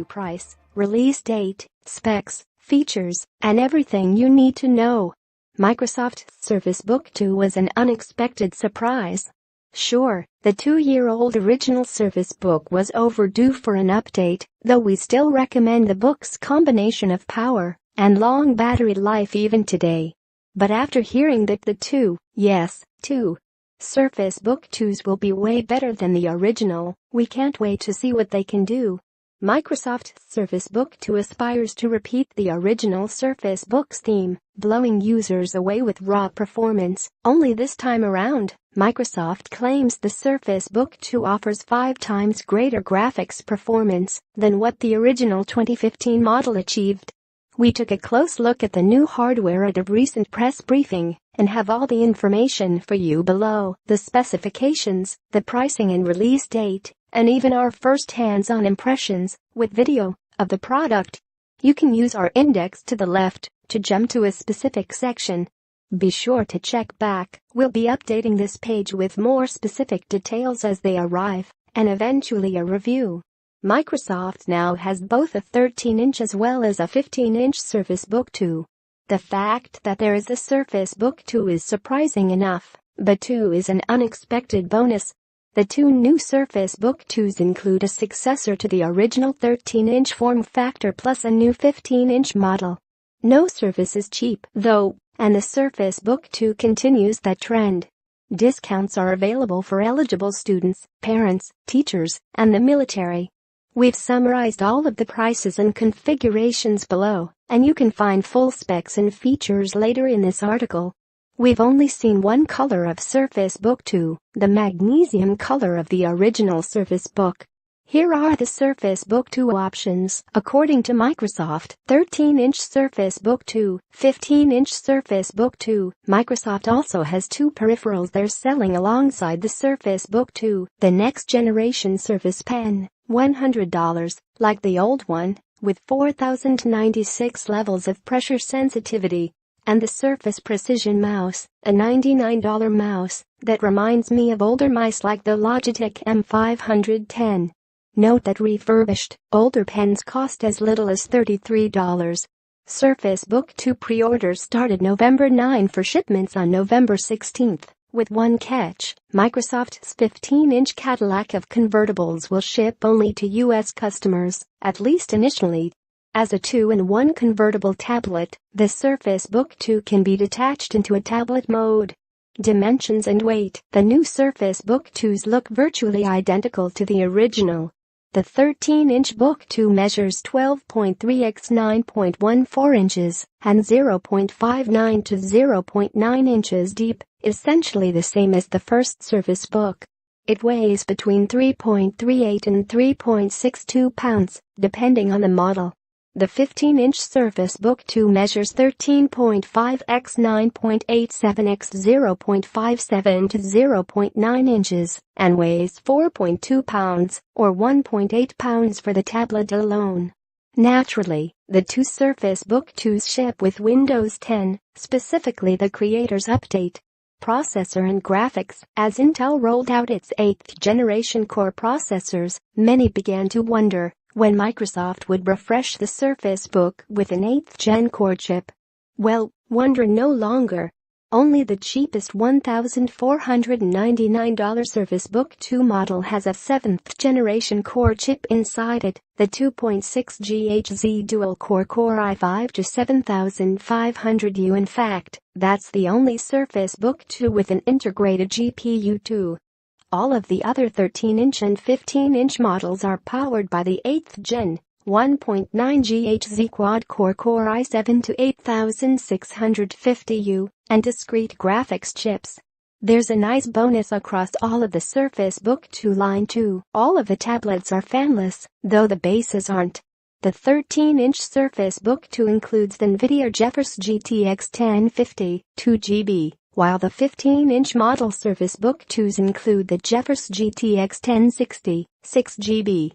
price, release date, specs, features, and everything you need to know. Microsoft's Surface Book 2 was an unexpected surprise. Sure, the 2-year-old original Surface Book was overdue for an update, though we still recommend the book's combination of power and long battery life even today. But after hearing that the two Surface Book 2s will be way better than the original, we can't wait to see what they can do. Microsoft's Surface Book 2 aspires to repeat the original Surface Book's theme, blowing users away with raw performance. Only this time around, Microsoft claims the Surface Book 2 offers 5 times greater graphics performance than what the original 2015 model achieved. We took a close look at the new hardware at a recent press briefing and have all the information for you below: the specifications, the pricing and release date, and even our first hands-on impressions, with video, of the product. You can use our index to the left to jump to a specific section. Be sure to check back. We'll be updating this page with more specific details as they arrive, and eventually a review. Microsoft now has both a 13-inch as well as a 15-inch Surface Book 2. The fact that there is a Surface Book 2 is surprising enough, but 2 is an unexpected bonus. The 2 new Surface Book 2s include a successor to the original 13-inch form factor plus a new 15-inch model. No Surface is cheap, though, and the Surface Book 2 continues that trend. Discounts are available for eligible students, parents, teachers, and the military. We've summarized all of the prices and configurations below, and you can find full specs and features later in this article. We've only seen one color of Surface Book 2, the magnesium color of the original Surface Book. Here are the Surface Book 2 options according to Microsoft: 13-inch Surface Book 2, 15-inch Surface Book 2. Microsoft also has 2 peripherals they're selling alongside the Surface Book 2: the next generation Surface Pen, $100, like the old one, with 4096 levels of pressure sensitivity, and the Surface Precision Mouse, a $99 mouse that reminds me of older mice like the Logitech M510. Note that refurbished, older pens cost as little as $33. Surface Book 2 pre-orders started November 9 for shipments on November 16, with one catch: Microsoft's 15-inch Cadillac of convertibles will ship only to U.S. customers, at least initially. As a 2-in-1 convertible tablet, the Surface Book 2 can be detached into a tablet mode. Dimensions and weight: the new Surface Book 2s look virtually identical to the original. The 13-inch Book 2 measures 12.3 x 9.14 inches and 0.59 to 0.9 inches deep, essentially the same as the first Surface Book. It weighs between 3.38 and 3.62 pounds, depending on the model. The 15-inch Surface Book 2 measures 13.5 x 9.87 x 0.57 to 0.9 inches and weighs 4.2 pounds, or 1.8 pounds for the tablet alone. Naturally, the 2 Surface Book 2s ship with Windows 10, specifically the Creators Update. Processor and graphics: as Intel rolled out its 8th generation Core processors, many began to wonder when Microsoft would refresh the Surface Book with an 8th gen Core chip. Well, wonder no longer. Only the cheapest $1,499 Surface Book 2 model has a 7th generation Core chip inside it, the 2.6 GHz dual-core Core i5 to 7500U. In fact, that's the only Surface Book 2 with an integrated GPU too. All of the other 13-inch and 15-inch models are powered by the 8th gen, 1.9 GHz quad-core Core i7 to 8650U, and discrete graphics chips. There's a nice bonus across all of the Surface Book 2 line too. All of the tablets are fanless, though the bases aren't. The 13-inch Surface Book 2 includes the NVIDIA GeForce GTX 1050, 2GB. While the 15-inch model Surface Book 2s include the GeForce GTX 1060, 6GB.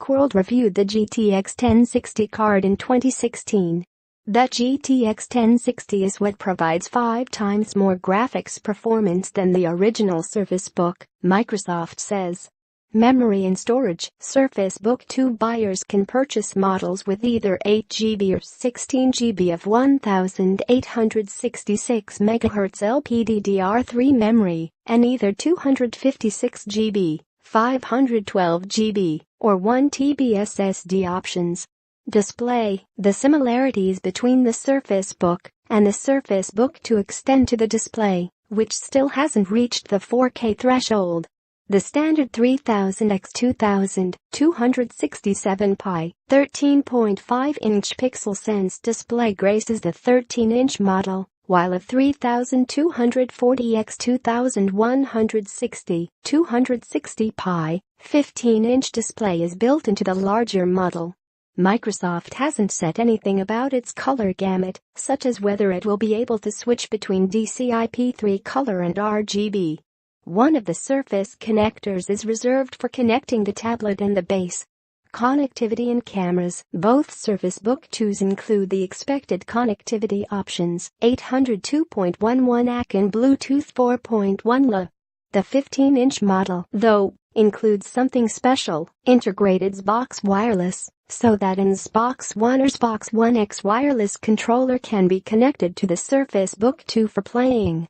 World reviewed the GTX 1060 card in 2016. The GTX 1060 is what provides 5 times more graphics performance than the original Surface Book, Microsoft says. Memory and storage. Surface Book 2 buyers can purchase models with either 8 GB or 16 GB of 1866 MHz LPDDR3 memory, and either 256 GB, 512 GB, or 1 TB SSD options. Display. The similarities between the Surface Book and the Surface Book 2 extend to the display, which still hasn't reached the 4K threshold. The standard 3000 x 2000, 267 pi, 13.5-inch Pixel Sense display graces the 13-inch model, while a 3240 x 2160, 260 pi, 15-inch display is built into the larger model. Microsoft hasn't said anything about its color gamut, such as whether it will be able to switch between DCI-P3 color and RGB. One of the Surface connectors is reserved for connecting the tablet and the base. Connectivity and cameras. Both Surface Book 2s include the expected connectivity options: 802.11 AC and Bluetooth 4.1 LE. The 15-inch model, though, includes something special: integrated Xbox Wireless, so that an Xbox One or Xbox One X wireless controller can be connected to the Surface Book 2 for playing.